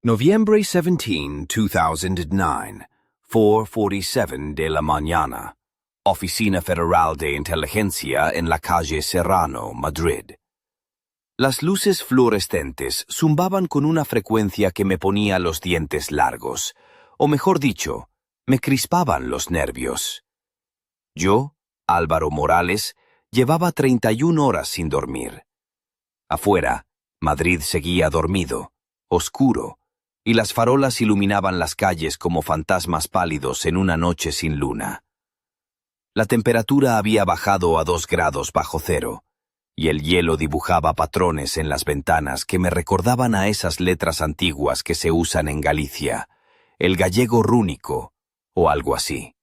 Noviembre 17, 2009, 4:47 de la mañana. Oficina Federal de Inteligencia en la calle Serrano, Madrid. Las luces fluorescentes zumbaban con una frecuencia que me ponía los dientes largos, o mejor dicho, me crispaban los nervios. Yo, Álvaro Morales, llevaba 31 horas sin dormir. Afuera, Madrid seguía dormido, oscuro, y las farolas iluminaban las calles como fantasmas pálidos en una noche sin luna. La temperatura había bajado a 2 grados bajo cero, y el hielo dibujaba patrones en las ventanas que me recordaban a esas letras antiguas que se usan en Galicia, el gallego rúnico, o algo así.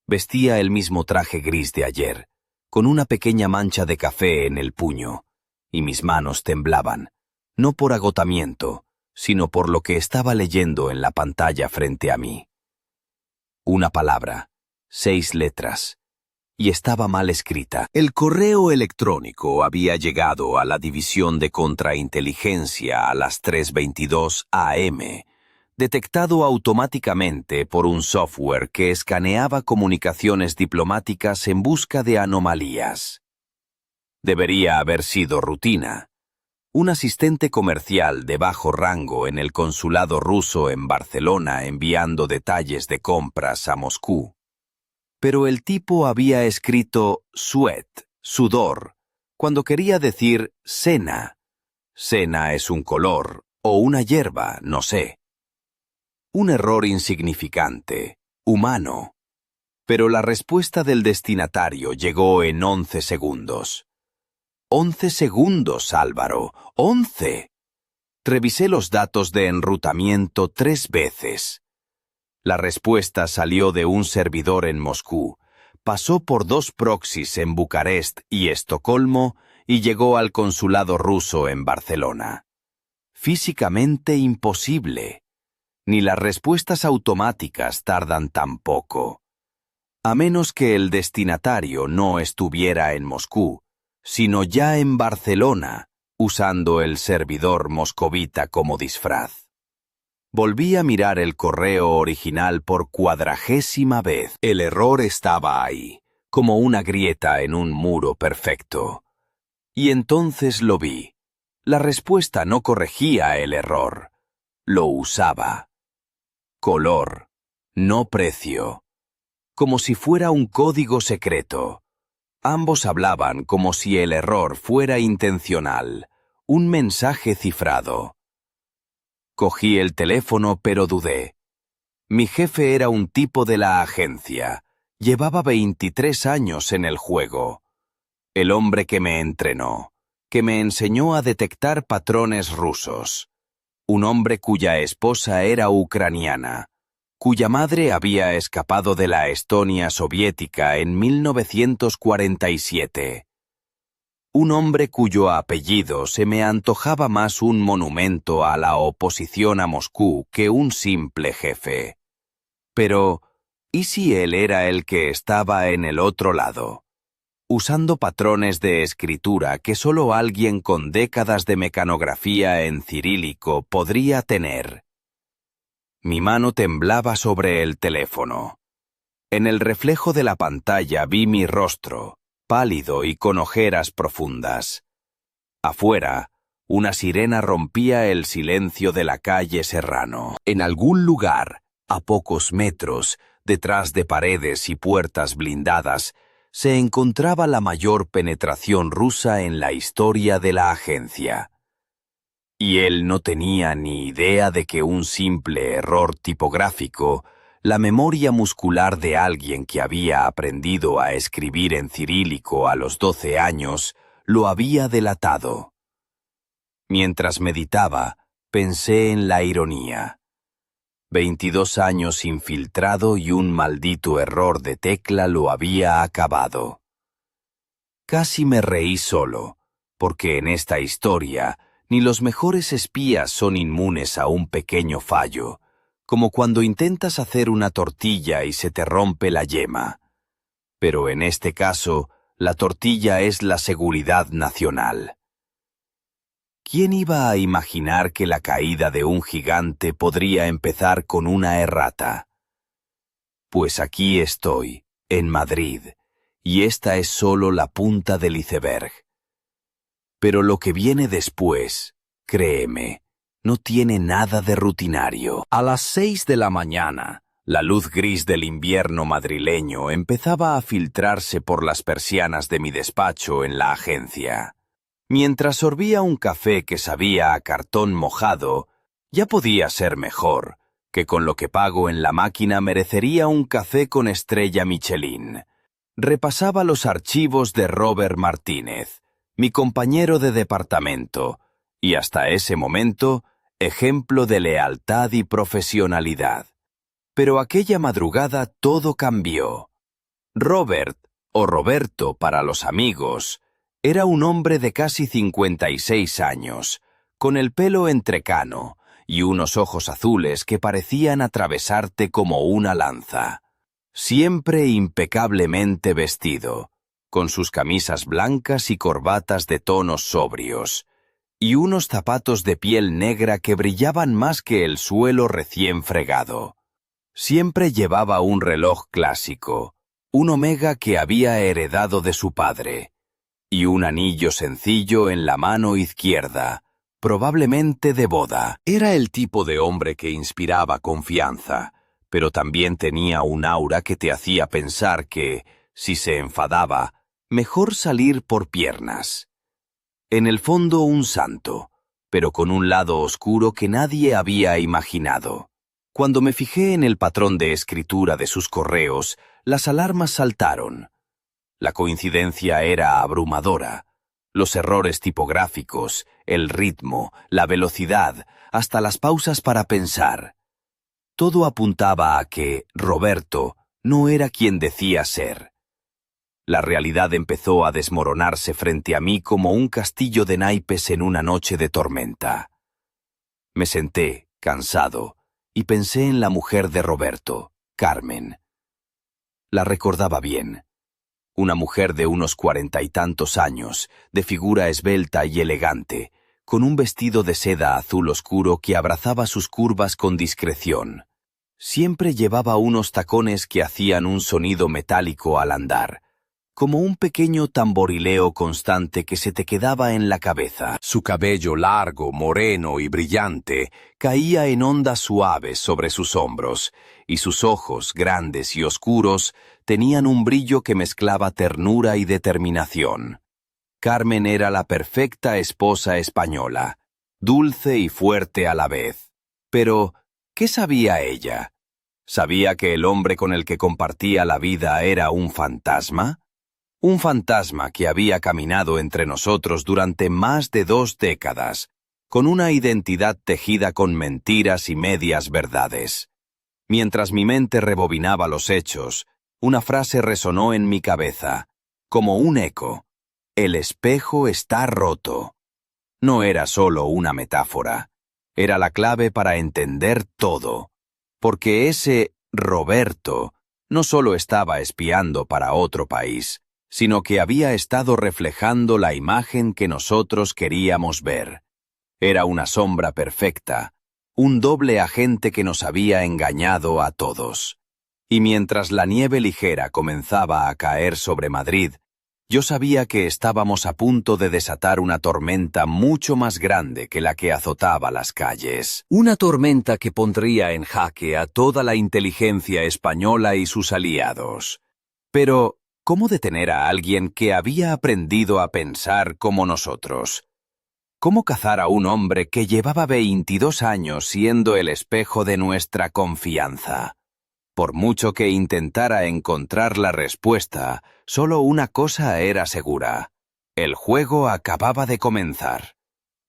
Vestía el mismo traje gris de ayer, con una pequeña mancha de café en el puño, y mis manos temblaban, no por agotamiento, sino por lo que estaba leyendo en la pantalla frente a mí. Una palabra, 6 letras, y estaba mal escrita. El correo electrónico había llegado a la división de contrainteligencia a las 3:22 a.m., detectado automáticamente por un software que escaneaba comunicaciones diplomáticas en busca de anomalías. Debería haber sido rutina. Un asistente comercial de bajo rango en el consulado ruso en Barcelona enviando detalles de compras a Moscú. Pero el tipo había escrito sweat, sudor, cuando quería decir sena. Sena es un color, o una hierba, no sé. Un error insignificante, humano. Pero la respuesta del destinatario llegó en 11 segundos. 11 segundos, Álvaro, 11. Revisé los datos de enrutamiento 3 veces. La respuesta salió de un servidor en Moscú, pasó por 2 proxies en Bucarest y Estocolmo y llegó al consulado ruso en Barcelona. Físicamente imposible. Ni las respuestas automáticas tardan tan poco. A menos que el destinatario no estuviera en Moscú, sino ya en Barcelona, usando el servidor moscovita como disfraz. Volví a mirar el correo original por 40ª vez. El error estaba ahí, como una grieta en un muro perfecto. Y entonces lo vi. La respuesta no corregía el error, lo usaba. Color, no precio. Como si fuera un código secreto. Ambos hablaban como si el error fuera intencional, un mensaje cifrado. Cogí el teléfono, pero dudé. Mi jefe era un tipo de la agencia. Llevaba 23 años en el juego. El hombre que me entrenó, que me enseñó a detectar patrones rusos. Un hombre cuya esposa era ucraniana, cuya madre había escapado de la Estonia soviética en 1947. Un hombre cuyo apellido se me antojaba más un monumento a la oposición a Moscú que un simple jefe. Pero, ¿y si él era el que estaba en el otro lado? Usando patrones de escritura que solo alguien con décadas de mecanografía en cirílico podría tener. Mi mano temblaba sobre el teléfono. En el reflejo de la pantalla vi mi rostro, pálido y con ojeras profundas. Afuera, una sirena rompía el silencio de la calle Serrano. En algún lugar, a pocos metros, detrás de paredes y puertas blindadas, se encontraba la mayor penetración rusa en la historia de la agencia. Y él no tenía ni idea de que un simple error tipográfico, la memoria muscular de alguien que había aprendido a escribir en cirílico a los 12 años, lo había delatado. Mientras meditaba, pensé en la ironía. 22 años infiltrado y un maldito error de tecla lo había acabado. Casi me reí solo, porque en esta historia ni los mejores espías son inmunes a un pequeño fallo, como cuando intentas hacer una tortilla y se te rompe la yema. Pero en este caso, la tortilla es la seguridad nacional. ¿Quién iba a imaginar que la caída de un gigante podría empezar con una errata? Pues aquí estoy, en Madrid, y esta es solo la punta del iceberg. Pero lo que viene después, créeme, no tiene nada de rutinario. A las 6 de la mañana, la luz gris del invierno madrileño empezaba a filtrarse por las persianas de mi despacho en la agencia. Mientras sorbía un café que sabía a cartón mojado, ya podía ser mejor, que con lo que pago en la máquina merecería un café con estrella Michelin. Repasaba los archivos de Robert Martínez, mi compañero de departamento, y hasta ese momento, ejemplo de lealtad y profesionalidad. Pero aquella madrugada todo cambió. Robert, o Roberto para los amigos, era un hombre de casi 56 años, con el pelo entrecano y unos ojos azules que parecían atravesarte como una lanza. Siempre impecablemente vestido, con sus camisas blancas y corbatas de tonos sobrios, y unos zapatos de piel negra que brillaban más que el suelo recién fregado. Siempre llevaba un reloj clásico, un Omega que había heredado de su padre, y un anillo sencillo en la mano izquierda, probablemente de boda. Era el tipo de hombre que inspiraba confianza, pero también tenía un aura que te hacía pensar que, si se enfadaba, mejor salir por piernas. En el fondo un santo, pero con un lado oscuro que nadie había imaginado. Cuando me fijé en el patrón de escritura de sus correos, las alarmas saltaron. La coincidencia era abrumadora. Los errores tipográficos, el ritmo, la velocidad, hasta las pausas para pensar. Todo apuntaba a que Roberto no era quien decía ser. La realidad empezó a desmoronarse frente a mí como un castillo de naipes en una noche de tormenta. Me senté, cansado, y pensé en la mujer de Roberto, Carmen. La recordaba bien. Una mujer de unos 40 y tantos años, de figura esbelta y elegante, con un vestido de seda azul oscuro que abrazaba sus curvas con discreción. Siempre llevaba unos tacones que hacían un sonido metálico al andar, como un pequeño tamborileo constante que se te quedaba en la cabeza. Su cabello largo, moreno y brillante caía en ondas suaves sobre sus hombros, y sus ojos, grandes y oscuros, tenían un brillo que mezclaba ternura y determinación. Carmen era la perfecta esposa española, dulce y fuerte a la vez. Pero, ¿qué sabía ella? ¿Sabía que el hombre con el que compartía la vida era un fantasma? Un fantasma que había caminado entre nosotros durante más de 2 décadas, con una identidad tejida con mentiras y medias verdades. Mientras mi mente rebobinaba los hechos, una frase resonó en mi cabeza, como un eco. El espejo está roto. No era solo una metáfora, era la clave para entender todo, porque ese Roberto no solo estaba espiando para otro país, sino que había estado reflejando la imagen que nosotros queríamos ver. Era una sombra perfecta, un doble agente que nos había engañado a todos. Y mientras la nieve ligera comenzaba a caer sobre Madrid, yo sabía que estábamos a punto de desatar una tormenta mucho más grande que la que azotaba las calles. Una tormenta que pondría en jaque a toda la inteligencia española y sus aliados. Pero, ¿cómo detener a alguien que había aprendido a pensar como nosotros? ¿Cómo cazar a un hombre que llevaba 22 años siendo el espejo de nuestra confianza? Por mucho que intentara encontrar la respuesta, solo una cosa era segura. El juego acababa de comenzar.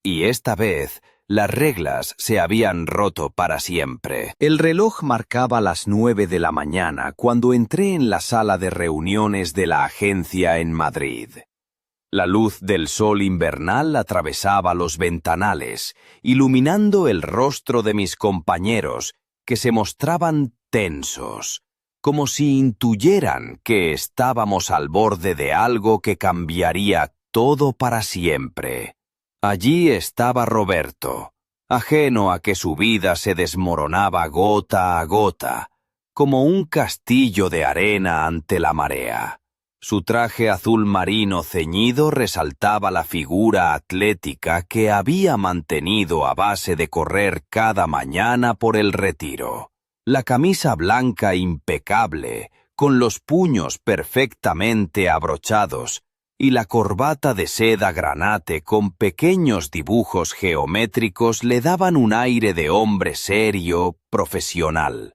Y esta vez, las reglas se habían roto para siempre. El reloj marcaba las 9 de la mañana cuando entré en la sala de reuniones de la agencia en Madrid. La luz del sol invernal atravesaba los ventanales, iluminando el rostro de mis compañeros, que se mostraban tensos, como si intuyeran que estábamos al borde de algo que cambiaría todo para siempre. Allí estaba Roberto, ajeno a que su vida se desmoronaba gota a gota, como un castillo de arena ante la marea. Su traje azul marino ceñido resaltaba la figura atlética que había mantenido a base de correr cada mañana por el retiro. La camisa blanca impecable, con los puños perfectamente abrochados, y la corbata de seda granate con pequeños dibujos geométricos le daban un aire de hombre serio, profesional.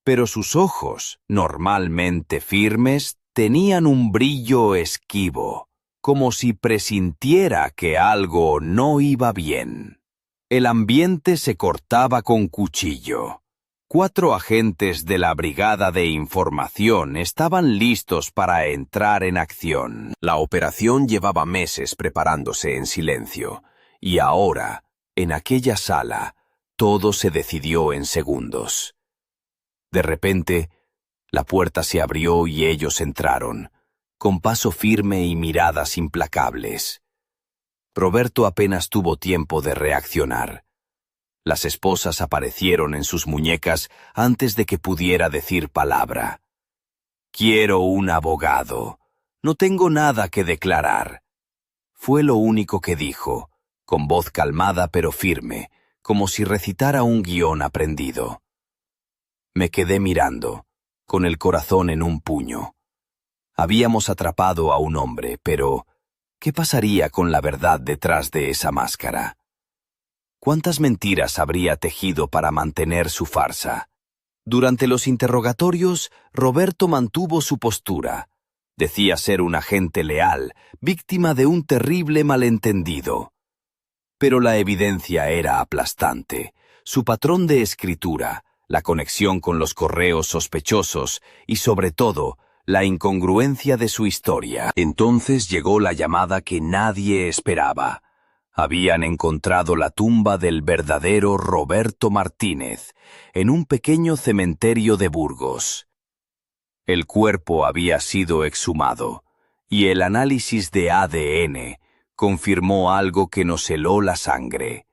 Pero sus ojos, normalmente firmes, tenían un brillo esquivo, como si presintiera que algo no iba bien. El ambiente se cortaba con cuchillo. 4 agentes de la Brigada de Información estaban listos para entrar en acción. La operación llevaba meses preparándose en silencio, y ahora, en aquella sala, todo se decidió en segundos. De repente, la puerta se abrió y ellos entraron, con paso firme y miradas implacables. Roberto apenas tuvo tiempo de reaccionar. Las esposas aparecieron en sus muñecas antes de que pudiera decir palabra. «Quiero un abogado. No tengo nada que declarar», fue lo único que dijo, con voz calmada pero firme, como si recitara un guión aprendido. Me quedé mirando, con el corazón en un puño. Habíamos atrapado a un hombre, pero ¿qué pasaría con la verdad detrás de esa máscara? ¿Cuántas mentiras habría tejido para mantener su farsa? Durante los interrogatorios, Roberto mantuvo su postura. Decía ser un agente leal, víctima de un terrible malentendido. Pero la evidencia era aplastante. Su patrón de escritura, la conexión con los correos sospechosos y, sobre todo, la incongruencia de su historia. Entonces llegó la llamada que nadie esperaba. Habían encontrado la tumba del verdadero Roberto Martínez en un pequeño cementerio de Burgos. El cuerpo había sido exhumado, y el análisis de ADN confirmó algo que nos heló la sangre.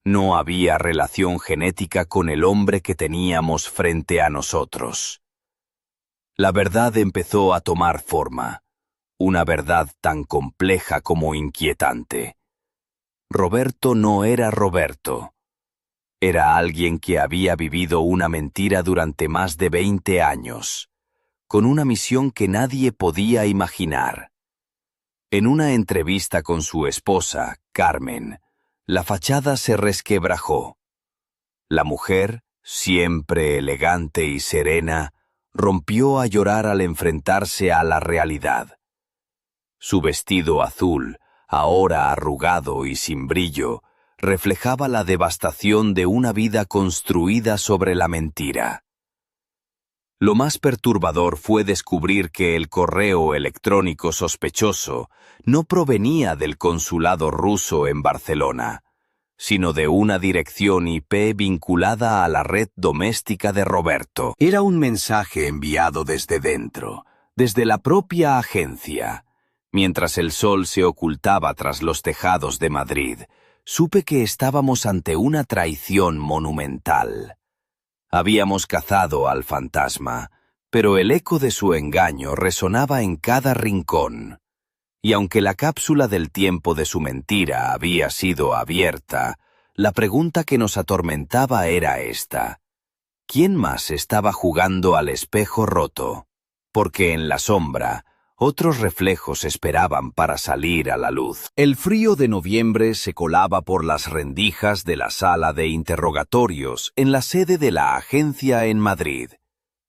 No había relación genética con el hombre que teníamos frente a nosotros. La verdad empezó a tomar forma, una verdad tan compleja como inquietante. Roberto no era Roberto. Era alguien que había vivido una mentira durante más de 20 años, con una misión que nadie podía imaginar. En una entrevista con su esposa, Carmen, la fachada se resquebrajó. La mujer, siempre elegante y serena, rompió a llorar al enfrentarse a la realidad. Su vestido azul, ahora arrugado y sin brillo, reflejaba la devastación de una vida construida sobre la mentira. Lo más perturbador fue descubrir que el correo electrónico sospechoso no provenía del consulado ruso en Barcelona, sino de una dirección IP vinculada a la red doméstica de Roberto. Era un mensaje enviado desde dentro, desde la propia agencia. Mientras el sol se ocultaba tras los tejados de Madrid, supe que estábamos ante una traición monumental. Habíamos cazado al fantasma, pero el eco de su engaño resonaba en cada rincón. Y aunque la cápsula del tiempo de su mentira había sido abierta, la pregunta que nos atormentaba era esta: ¿quién más estaba jugando al espejo roto? Porque en la sombra, otros reflejos esperaban para salir a la luz. El frío de noviembre se colaba por las rendijas de la sala de interrogatorios en la sede de la agencia en Madrid.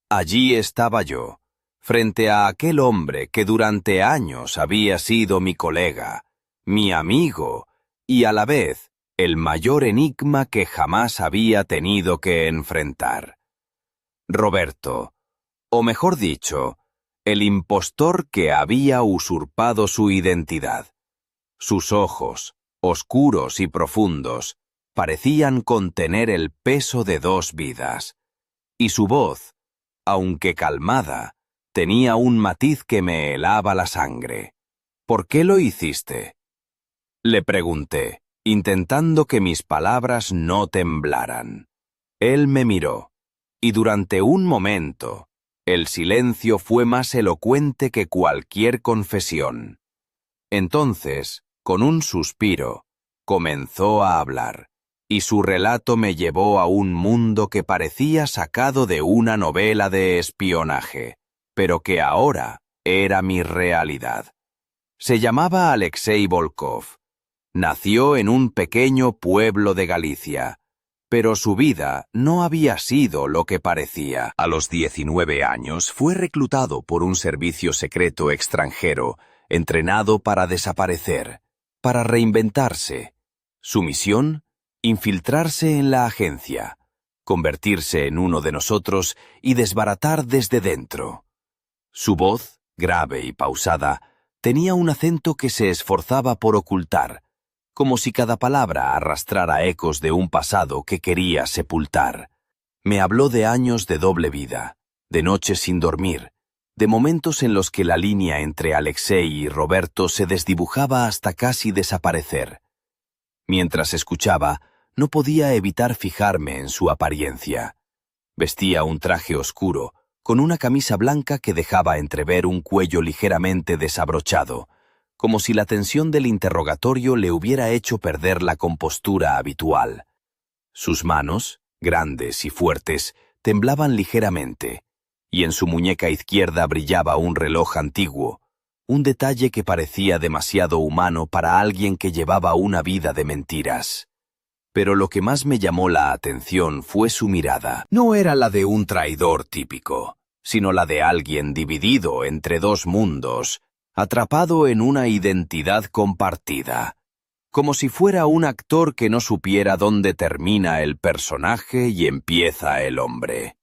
Allí estaba yo, frente a aquel hombre que durante años había sido mi colega, mi amigo y a la vez el mayor enigma que jamás había tenido que enfrentar. Roberto, o mejor dicho, el impostor que había usurpado su identidad. Sus ojos, oscuros y profundos, parecían contener el peso de 2 vidas, y su voz, aunque calmada, tenía un matiz que me helaba la sangre. ¿Por qué lo hiciste? Le pregunté, intentando que mis palabras no temblaran. Él me miró, y durante un momento, el silencio fue más elocuente que cualquier confesión. Entonces, con un suspiro, comenzó a hablar, y su relato me llevó a un mundo que parecía sacado de una novela de espionaje, pero que ahora era mi realidad. Se llamaba Alexei Volkov. Nació en un pequeño pueblo de Galicia, pero su vida no había sido lo que parecía. A los 19 años fue reclutado por un servicio secreto extranjero, entrenado para desaparecer, para reinventarse. Su misión: infiltrarse en la agencia, convertirse en uno de nosotros y desbaratar desde dentro. Su voz, grave y pausada, tenía un acento que se esforzaba por ocultar, como si cada palabra arrastrara ecos de un pasado que quería sepultar. Me habló de años de doble vida, de noches sin dormir, de momentos en los que la línea entre Alexei y Roberto se desdibujaba hasta casi desaparecer. Mientras escuchaba, no podía evitar fijarme en su apariencia. Vestía un traje oscuro, con una camisa blanca que dejaba entrever un cuello ligeramente desabrochado, como si la tensión del interrogatorio le hubiera hecho perder la compostura habitual. Sus manos, grandes y fuertes, temblaban ligeramente, y en su muñeca izquierda brillaba un reloj antiguo, un detalle que parecía demasiado humano para alguien que llevaba una vida de mentiras. Pero lo que más me llamó la atención fue su mirada. No era la de un traidor típico, sino la de alguien dividido entre dos mundos, atrapado en una identidad compartida, como si fuera un actor que no supiera dónde termina el personaje y empieza el hombre.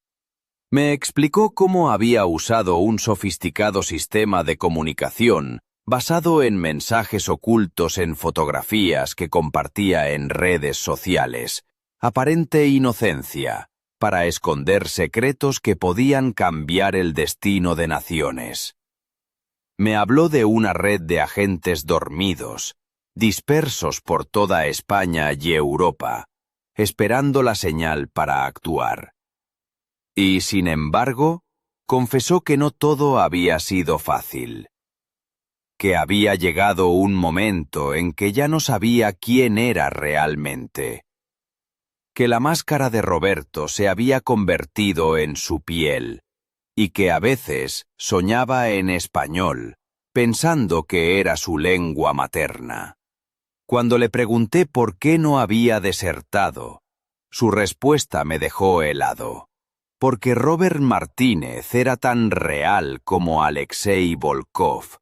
Me explicó cómo había usado un sofisticado sistema de comunicación basado en mensajes ocultos en fotografías que compartía en redes sociales, aparente inocencia, para esconder secretos que podían cambiar el destino de naciones. Me habló de una red de agentes dormidos, dispersos por toda España y Europa, esperando la señal para actuar. Y, sin embargo, confesó que no todo había sido fácil. Que había llegado un momento en que ya no sabía quién era realmente. Que la máscara de Roberto se había convertido en su piel, y que a veces soñaba en español, pensando que era su lengua materna. Cuando le pregunté por qué no había desertado, su respuesta me dejó helado. Porque Robert Martínez era tan real como Alexei Volkov.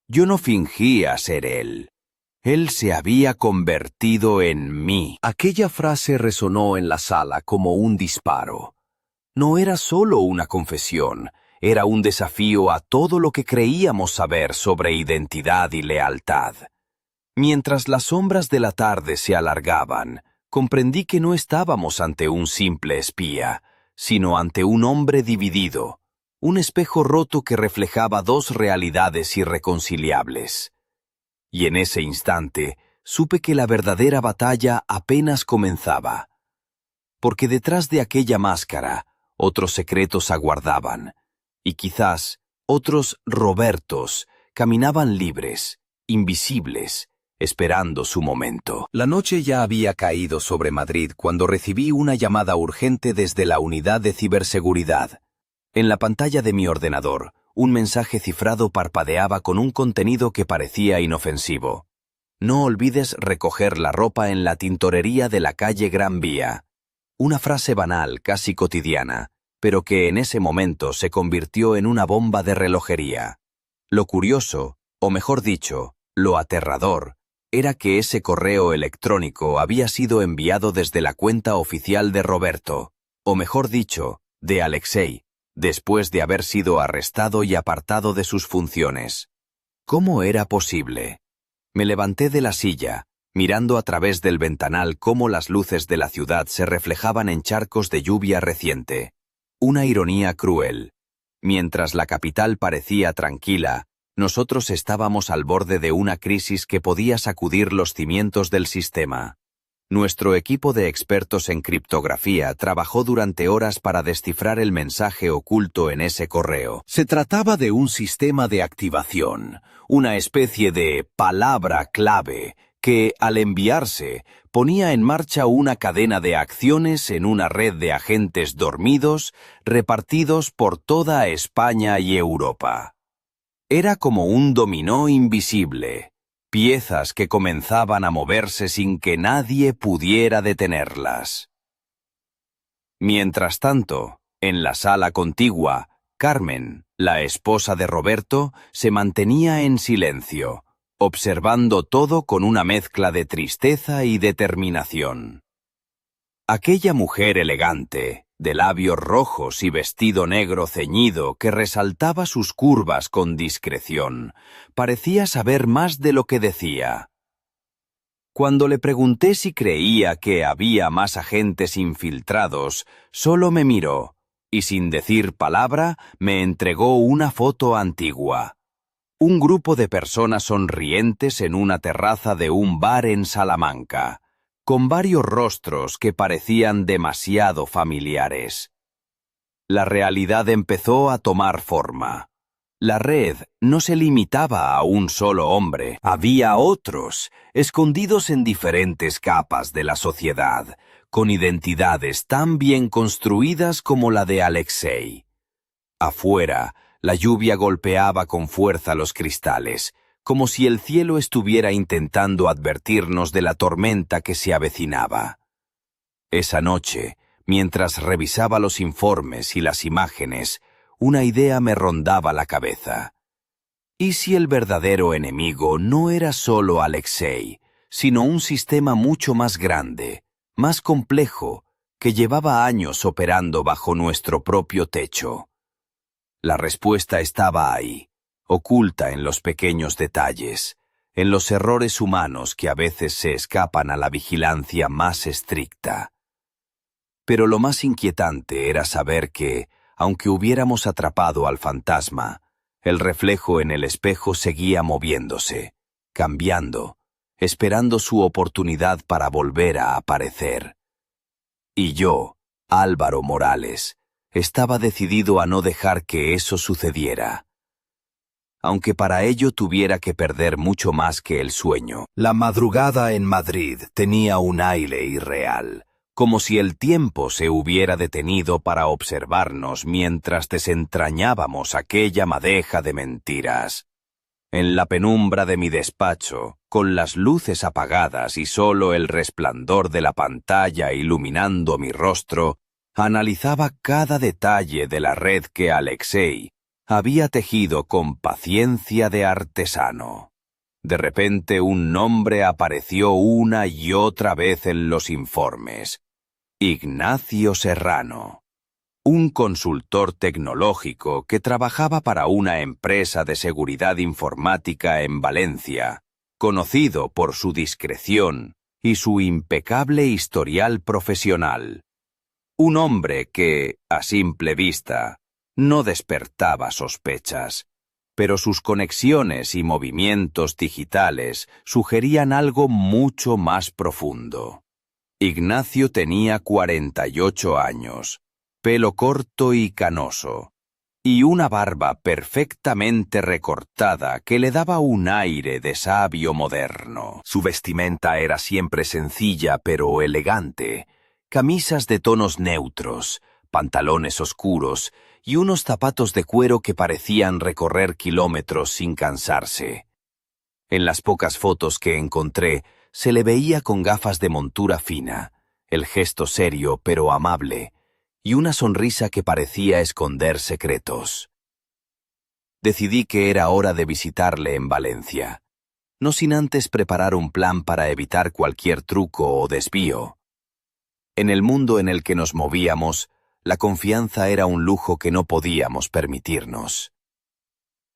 Yo no fingía ser él. Él se había convertido en mí. Aquella frase resonó en la sala como un disparo. No era solo una confesión, era un desafío a todo lo que creíamos saber sobre identidad y lealtad. Mientras las sombras de la tarde se alargaban, comprendí que no estábamos ante un simple espía, sino ante un hombre dividido, un espejo roto que reflejaba dos realidades irreconciliables. Y en ese instante supe que la verdadera batalla apenas comenzaba. Porque detrás de aquella máscara, otros secretos aguardaban, y quizás otros Robertos caminaban libres, invisibles, esperando su momento. La noche ya había caído sobre Madrid cuando recibí una llamada urgente desde la unidad de ciberseguridad. En la pantalla de mi ordenador, un mensaje cifrado parpadeaba con un contenido que parecía inofensivo. No olvides recoger la ropa en la tintorería de la calle Gran Vía. Una frase banal, casi cotidiana, pero que en ese momento se convirtió en una bomba de relojería. Lo curioso, o mejor dicho, lo aterrador, era que ese correo electrónico había sido enviado desde la cuenta oficial de Roberto, o mejor dicho, de Alexei, después de haber sido arrestado y apartado de sus funciones. ¿Cómo era posible? Me levanté de la silla, mirando a través del ventanal cómo las luces de la ciudad se reflejaban en charcos de lluvia reciente. Una ironía cruel. Mientras la capital parecía tranquila, Nosotros estábamos al borde de una crisis que podía sacudir los cimientos del sistema. Nuestro equipo de expertos en criptografía trabajó durante horas para descifrar el mensaje oculto en ese correo. Se trataba de un sistema de activación, una especie de palabra clave que, al enviarse, ponía en marcha una cadena de acciones en una red de agentes dormidos repartidos por toda España y Europa. Era como un dominó invisible. Piezas que comenzaban a moverse sin que nadie pudiera detenerlas. Mientras tanto, en la sala contigua, Carmen, la esposa de Roberto, se mantenía en silencio, observando todo con una mezcla de tristeza y determinación. Aquella mujer elegante, de labios rojos y vestido negro ceñido que resaltaba sus curvas con discreción, parecía saber más de lo que decía. Cuando le pregunté si creía que había más agentes infiltrados, solo me miró y sin decir palabra me entregó una foto antigua. Un grupo de personas sonrientes en una terraza de un bar en Salamanca, con varios rostros que parecían demasiado familiares. La realidad empezó a tomar forma. La red no se limitaba a un solo hombre. Había otros, escondidos en diferentes capas de la sociedad, con identidades tan bien construidas como la de Alexei. Afuera, la lluvia golpeaba con fuerza los cristales, como si el cielo estuviera intentando advertirnos de la tormenta que se avecinaba. Esa noche, mientras revisaba los informes y las imágenes, una idea me rondaba la cabeza. ¿Y si el verdadero enemigo no era solo Alexei, sino un sistema mucho más grande, más complejo, que llevaba años operando bajo nuestro propio techo? La respuesta estaba ahí, oculta en los pequeños detalles, en los errores humanos que a veces se escapan a la vigilancia más estricta. Pero lo más inquietante era saber que, aunque hubiéramos atrapado al fantasma, el reflejo en el espejo seguía moviéndose, cambiando, esperando su oportunidad para volver a aparecer. Y yo, Álvaro Morales, estaba decidido a no dejar que eso sucediera. Aunque para ello tuviera que perder mucho más que el sueño. La madrugada en Madrid tenía un aire irreal, como si el tiempo se hubiera detenido para observarnos mientras desentrañábamos aquella madeja de mentiras. En la penumbra de mi despacho, con las luces apagadas y solo el resplandor de la pantalla iluminando mi rostro, analizaba cada detalle de la red que Alexei había tejido con paciencia de artesano. De repente un nombre apareció una y otra vez en los informes. Ignacio Serrano. Un consultor tecnológico que trabajaba para una empresa de seguridad informática en Valencia, conocido por su discreción y su impecable historial profesional. Un hombre que, a simple vista, no despertaba sospechas, pero sus conexiones y movimientos digitales sugerían algo mucho más profundo. Ignacio tenía 48 años, pelo corto y canoso, y una barba perfectamente recortada que le daba un aire de sabio moderno. Su vestimenta era siempre sencilla pero elegante, camisas de tonos neutros, pantalones oscuros y unos zapatos de cuero que parecían recorrer kilómetros sin cansarse. En las pocas fotos que encontré, se le veía con gafas de montura fina, el gesto serio pero amable, y una sonrisa que parecía esconder secretos. Decidí que era hora de visitarle en Valencia, no sin antes preparar un plan para evitar cualquier truco o desvío. En el mundo en el que nos movíamos, la confianza era un lujo que no podíamos permitirnos.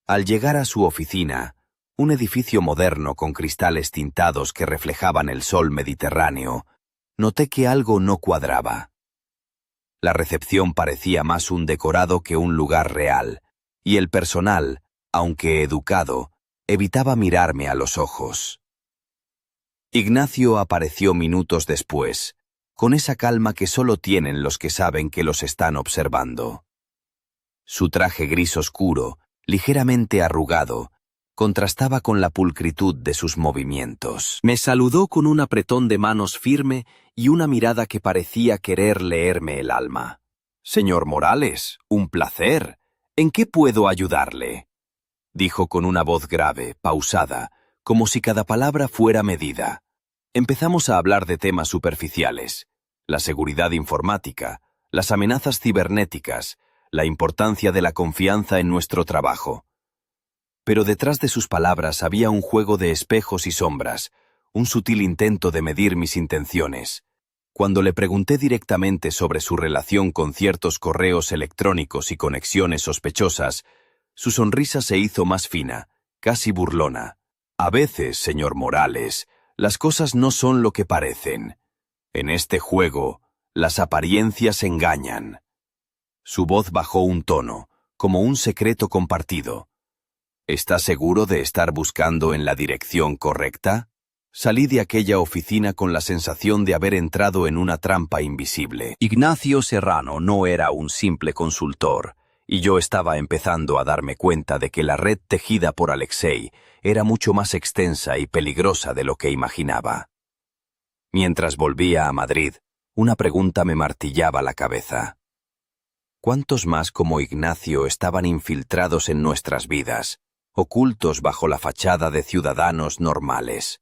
Al llegar a su oficina, un edificio moderno con cristales tintados que reflejaban el sol mediterráneo, noté que algo no cuadraba. La recepción parecía más un decorado que un lugar real, y el personal, Aunque educado, evitaba mirarme a los ojos. Ignacio apareció minutos después, con esa calma que solo tienen los que saben que los están observando. Su traje gris oscuro, ligeramente arrugado, contrastaba con la pulcritud de sus movimientos. Me saludó con un apretón de manos firme y una mirada que parecía querer leerme el alma. «Señor Morales, un placer. ¿En qué puedo ayudarle?», dijo con una voz grave, pausada, como si cada palabra fuera medida. Empezamos a hablar de temas superficiales: la seguridad informática, las amenazas cibernéticas, la importancia de la confianza en nuestro trabajo. Pero detrás de sus palabras había un juego de espejos y sombras, un sutil intento de medir mis intenciones. Cuando le pregunté directamente sobre su relación con ciertos correos electrónicos y conexiones sospechosas, su sonrisa se hizo más fina, casi burlona. «A veces, señor Morales, las cosas no son lo que parecen. En este juego, las apariencias engañan». Su voz bajó un tono, como un secreto compartido. «¿Está seguro de estar buscando en la dirección correcta?». Salí de aquella oficina con la sensación de haber entrado en una trampa invisible. Ignacio Serrano no era un simple consultor, y yo estaba empezando a darme cuenta de que la red tejida por Alexei era mucho más extensa y peligrosa de lo que imaginaba. Mientras volvía a Madrid, una pregunta me martillaba la cabeza. ¿Cuántos más como Ignacio estaban infiltrados en nuestras vidas, ocultos bajo la fachada de ciudadanos normales?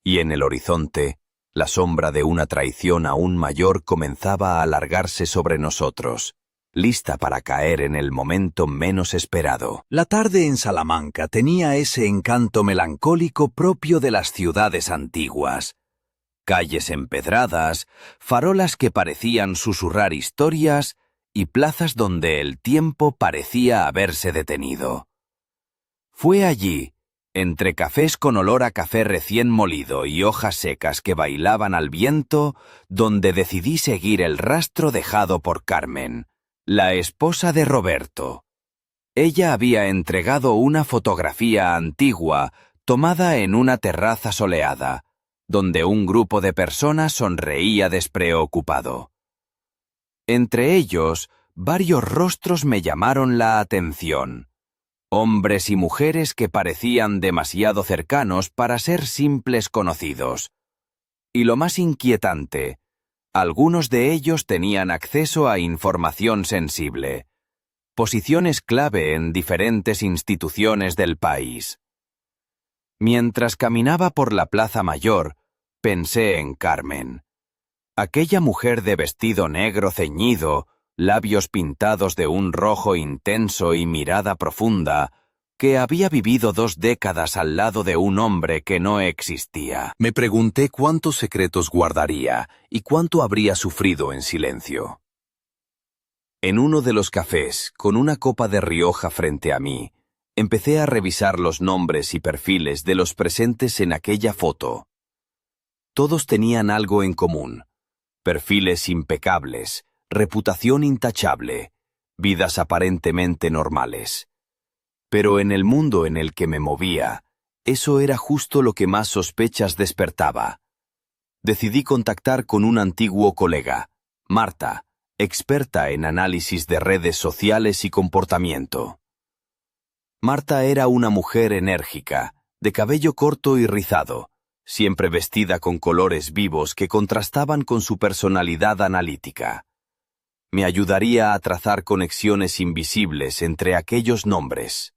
Y en el horizonte, la sombra de una traición aún mayor comenzaba a alargarse sobre nosotros, lista para caer en el momento menos esperado. La tarde en Salamanca tenía ese encanto melancólico propio de las ciudades antiguas. Calles empedradas, farolas que parecían susurrar historias y plazas donde el tiempo parecía haberse detenido. Fue allí, entre cafés con olor a café recién molido y hojas secas que bailaban al viento, donde decidí seguir el rastro dejado por Carmen, la esposa de Roberto. Ella había entregado una fotografía antigua tomada en una terraza soleada, donde un grupo de personas sonreía despreocupado. Entre ellos, varios rostros me llamaron la atención. Hombres y mujeres que parecían demasiado cercanos para ser simples conocidos. Y lo más inquietante, algunos de ellos tenían acceso a información sensible, posiciones clave en diferentes instituciones del país. Mientras caminaba por la Plaza Mayor, pensé en Carmen. Aquella mujer de vestido negro ceñido, labios pintados de un rojo intenso y mirada profunda, que había vivido 2 décadas al lado de un hombre que no existía. Me pregunté cuántos secretos guardaría y cuánto habría sufrido en silencio. En uno de los cafés, con una copa de Rioja frente a mí, empecé a revisar los nombres y perfiles de los presentes en aquella foto. Todos tenían algo en común: perfiles impecables, reputación intachable, vidas aparentemente normales. Pero en el mundo en el que me movía, eso era justo lo que más sospechas despertaba. Decidí contactar con un antiguo colega, Marta, experta en análisis de redes sociales y comportamiento. Marta era una mujer enérgica, de cabello corto y rizado, siempre vestida con colores vivos que contrastaban con su personalidad analítica. Me ayudaría a trazar conexiones invisibles entre aquellos nombres.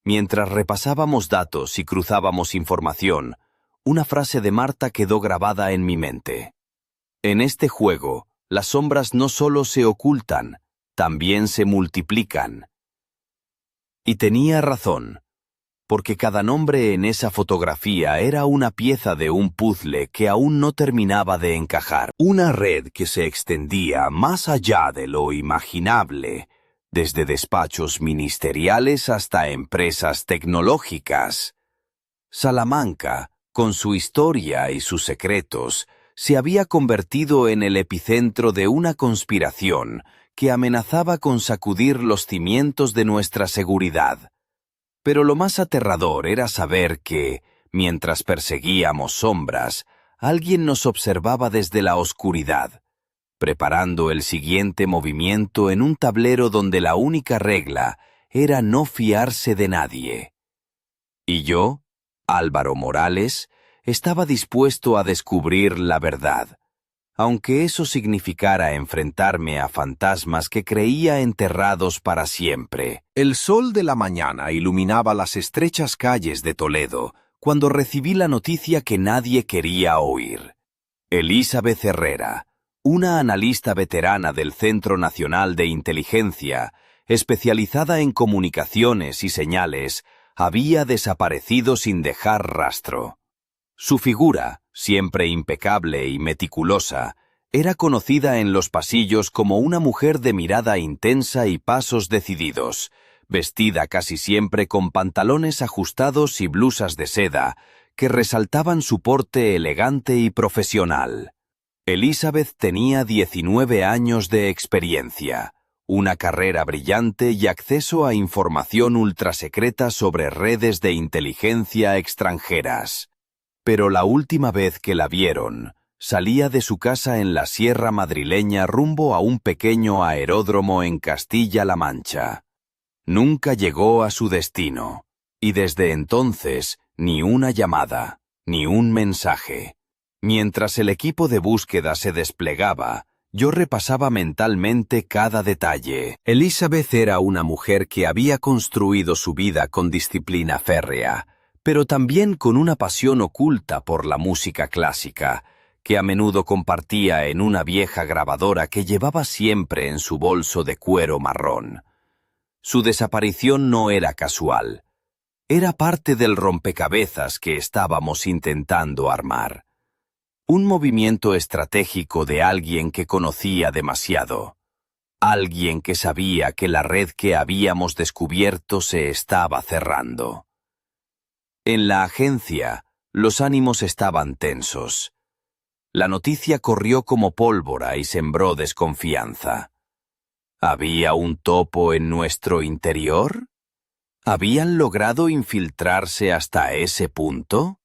Mientras repasábamos datos y cruzábamos información, una frase de Marta quedó grabada en mi mente. En este juego, las sombras no solo se ocultan, también se multiplican. Y tenía razón, porque cada nombre en esa fotografía era una pieza de un puzzle que aún no terminaba de encajar. Una red que se extendía más allá de lo imaginable, desde despachos ministeriales hasta empresas tecnológicas. Salamanca, con su historia y sus secretos, se había convertido en el epicentro de una conspiración que amenazaba con sacudir los cimientos de nuestra seguridad. Pero lo más aterrador era saber que, mientras perseguíamos sombras, alguien nos observaba desde la oscuridad, preparando el siguiente movimiento en un tablero donde la única regla era no fiarse de nadie. Y yo, Álvaro Morales, estaba dispuesto a descubrir la verdad, aunque eso significara enfrentarme a fantasmas que creía enterrados para siempre. El sol de la mañana iluminaba las estrechas calles de Toledo cuando recibí la noticia que nadie quería oír. Elizabeth Herrera, una analista veterana del Centro Nacional de Inteligencia, especializada en comunicaciones y señales, había desaparecido sin dejar rastro. Su figura, siempre impecable y meticulosa, era conocida en los pasillos como una mujer de mirada intensa y pasos decididos, vestida casi siempre con pantalones ajustados y blusas de seda que resaltaban su porte elegante y profesional. Elizabeth tenía 19 años de experiencia, una carrera brillante y acceso a información ultrasecreta sobre redes de inteligencia extranjeras. Pero la última vez que la vieron, salía de su casa en la Sierra Madrileña rumbo a un pequeño aeródromo en Castilla-La Mancha. Nunca llegó a su destino, y desde entonces ni una llamada, ni un mensaje. Mientras el equipo de búsqueda se desplegaba, yo repasaba mentalmente cada detalle. Elizabeth era una mujer que había construido su vida con disciplina férrea, pero también con una pasión oculta por la música clásica, que a menudo compartía en una vieja grabadora que llevaba siempre en su bolso de cuero marrón. Su desaparición no era casual. Era parte del rompecabezas que estábamos intentando armar. Un movimiento estratégico de alguien que conocía demasiado. Alguien que sabía que la red que habíamos descubierto se estaba cerrando. En la agencia, los ánimos estaban tensos. La noticia corrió como pólvora y sembró desconfianza. ¿Había un topo en nuestro interior? ¿Habían logrado infiltrarse hasta ese punto?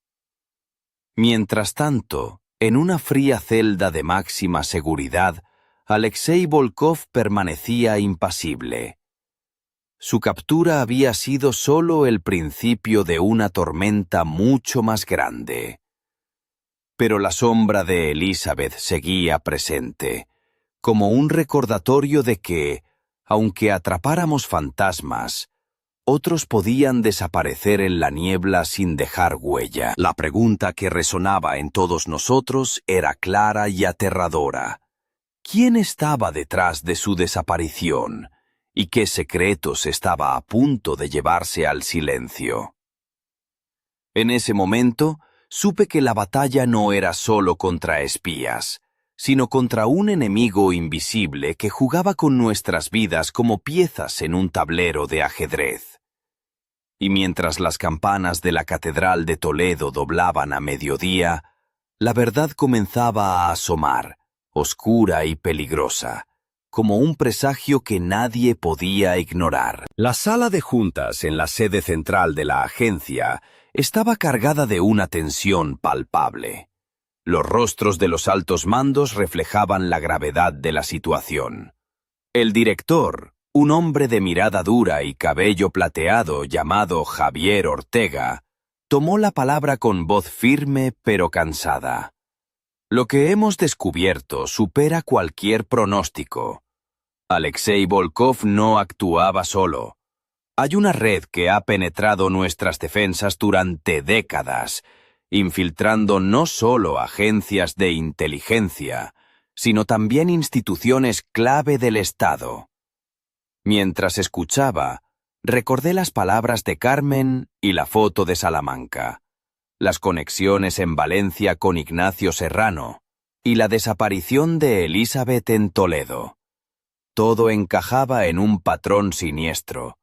Mientras tanto, en una fría celda de máxima seguridad, Alexei Volkov permanecía impasible. Su captura había sido solo el principio de una tormenta mucho más grande. Pero la sombra de Elizabeth seguía presente, como un recordatorio de que, aunque atrapáramos fantasmas, otros podían desaparecer en la niebla sin dejar huella. La pregunta que resonaba en todos nosotros era clara y aterradora. ¿Quién estaba detrás de su desaparición? ¿Y qué secretos estaba a punto de llevarse al silencio? En ese momento, supe que la batalla no era solo contra espías, sino contra un enemigo invisible que jugaba con nuestras vidas como piezas en un tablero de ajedrez. Y mientras las campanas de la Catedral de Toledo doblaban a mediodía, la verdad comenzaba a asomar, oscura y peligrosa, como un presagio que nadie podía ignorar. La sala de juntas en la sede central de la agencia estaba cargada de una tensión palpable. Los rostros de los altos mandos reflejaban la gravedad de la situación. El director, un hombre de mirada dura y cabello plateado llamado Javier Ortega, tomó la palabra con voz firme pero cansada. Lo que hemos descubierto supera cualquier pronóstico. Alexei Volkov no actuaba solo. Hay una red que ha penetrado nuestras defensas durante décadas, infiltrando no solo agencias de inteligencia, sino también instituciones clave del Estado. Mientras escuchaba, recordé las palabras de Carmen y la foto de Salamanca, las conexiones en Valencia con Ignacio Serrano y la desaparición de Elizabeth en Toledo. Todo encajaba en un patrón siniestro,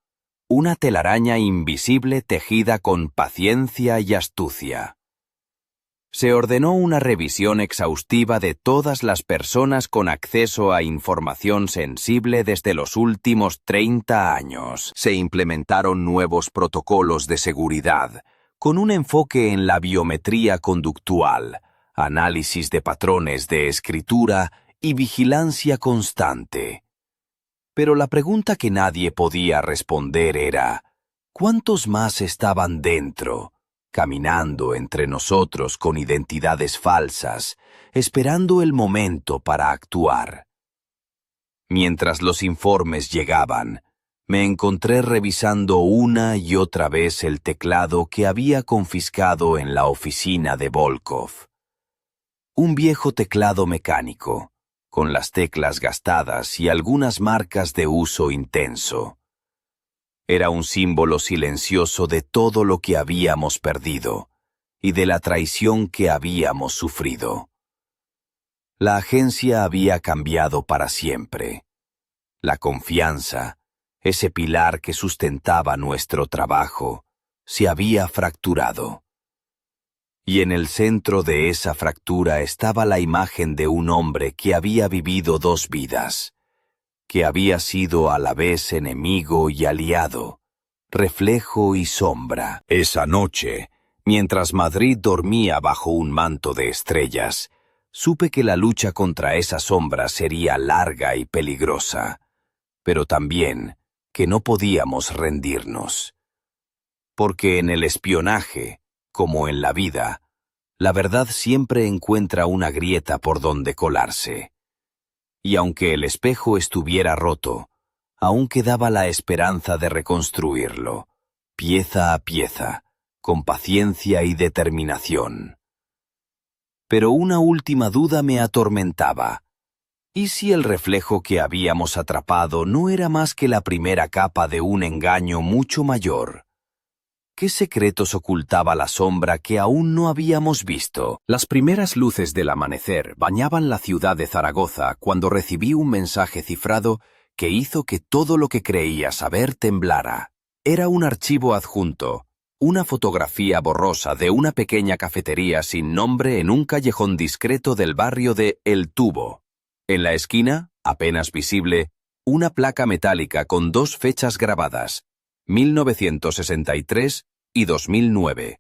una telaraña invisible tejida con paciencia y astucia. Se ordenó una revisión exhaustiva de todas las personas con acceso a información sensible desde los últimos 30 años. Se implementaron nuevos protocolos de seguridad, con un enfoque en la biometría conductual, análisis de patrones de escritura y vigilancia constante. Pero la pregunta que nadie podía responder era, ¿cuántos más estaban dentro, caminando entre nosotros con identidades falsas, esperando el momento para actuar? Mientras los informes llegaban, me encontré revisando una y otra vez el teclado que había confiscado en la oficina de Volkov. Un viejo teclado mecánico, con las teclas gastadas y algunas marcas de uso intenso. Era un símbolo silencioso de todo lo que habíamos perdido y de la traición que habíamos sufrido. La agencia había cambiado para siempre. La confianza, ese pilar que sustentaba nuestro trabajo, se había fracturado. Y en el centro de esa fractura estaba la imagen de un hombre que había vivido dos vidas, que había sido a la vez enemigo y aliado, reflejo y sombra. Esa noche, mientras Madrid dormía bajo un manto de estrellas, supe que la lucha contra esa sombra sería larga y peligrosa, pero también que no podíamos rendirnos. Porque en el espionaje, como en la vida, la verdad siempre encuentra una grieta por donde colarse. Y aunque el espejo estuviera roto, aún quedaba la esperanza de reconstruirlo, pieza a pieza, con paciencia y determinación. Pero una última duda me atormentaba. ¿Y si el reflejo que habíamos atrapado no era más que la primera capa de un engaño mucho mayor? ¿Qué secretos ocultaba la sombra que aún no habíamos visto? Las primeras luces del amanecer bañaban la ciudad de Zaragoza cuando recibí un mensaje cifrado que hizo que todo lo que creía saber temblara. Era un archivo adjunto, una fotografía borrosa de una pequeña cafetería sin nombre en un callejón discreto del barrio de El Tubo. En la esquina, apenas visible, una placa metálica con dos fechas grabadas, 1963 y 2009.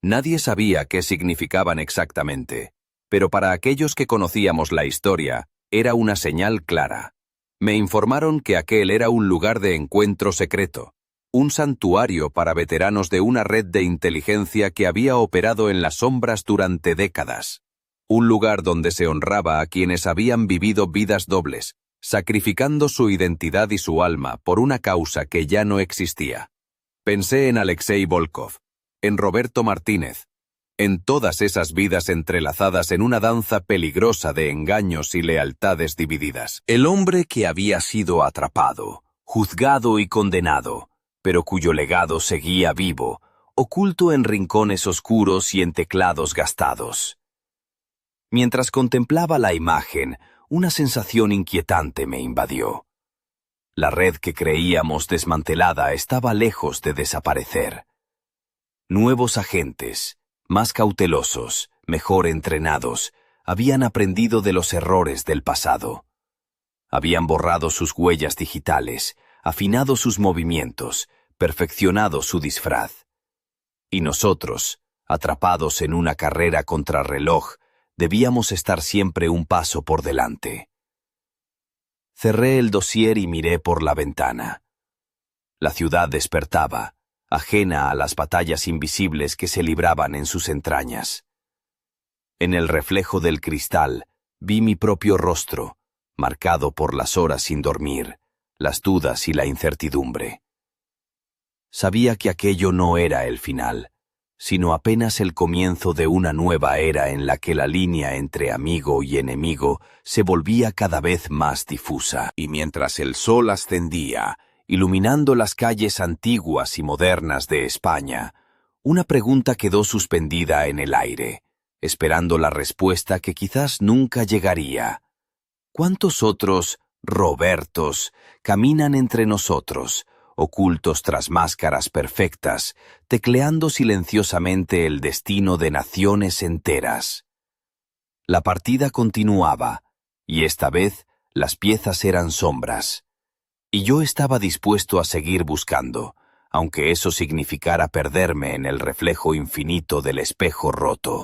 Nadie sabía qué significaban exactamente, pero para aquellos que conocíamos la historia, era una señal clara. Me informaron que aquel era un lugar de encuentro secreto, un santuario para veteranos de una red de inteligencia que había operado en las sombras durante décadas. Un lugar donde se honraba a quienes habían vivido vidas dobles, sacrificando su identidad y su alma por una causa que ya no existía. Pensé en Alexei Volkov, en Roberto Martínez, en todas esas vidas entrelazadas en una danza peligrosa de engaños y lealtades divididas. El hombre que había sido atrapado, juzgado y condenado, pero cuyo legado seguía vivo, oculto en rincones oscuros y en teclados gastados. Mientras contemplaba la imagen, una sensación inquietante me invadió. La red que creíamos desmantelada estaba lejos de desaparecer. Nuevos agentes, más cautelosos, mejor entrenados, habían aprendido de los errores del pasado. Habían borrado sus huellas digitales, afinado sus movimientos, perfeccionado su disfraz. Y nosotros, atrapados en una carrera contrarreloj, debíamos estar siempre un paso por delante. Cerré el dossier y miré por la ventana. La ciudad despertaba, ajena a las batallas invisibles que se libraban en sus entrañas. En el reflejo del cristal vi mi propio rostro, marcado por las horas sin dormir, las dudas y la incertidumbre. Sabía que aquello no era el final, sino apenas el comienzo de una nueva era en la que la línea entre amigo y enemigo se volvía cada vez más difusa. Y mientras el sol ascendía, iluminando las calles antiguas y modernas de España, una pregunta quedó suspendida en el aire, esperando la respuesta que quizás nunca llegaría. ¿Cuántos otros Robertos caminan entre nosotros, ocultos tras máscaras perfectas, tecleando silenciosamente el destino de naciones enteras. La partida continuaba, y esta vez las piezas eran sombras. Y yo estaba dispuesto a seguir buscando, aunque eso significara perderme en el reflejo infinito del espejo roto.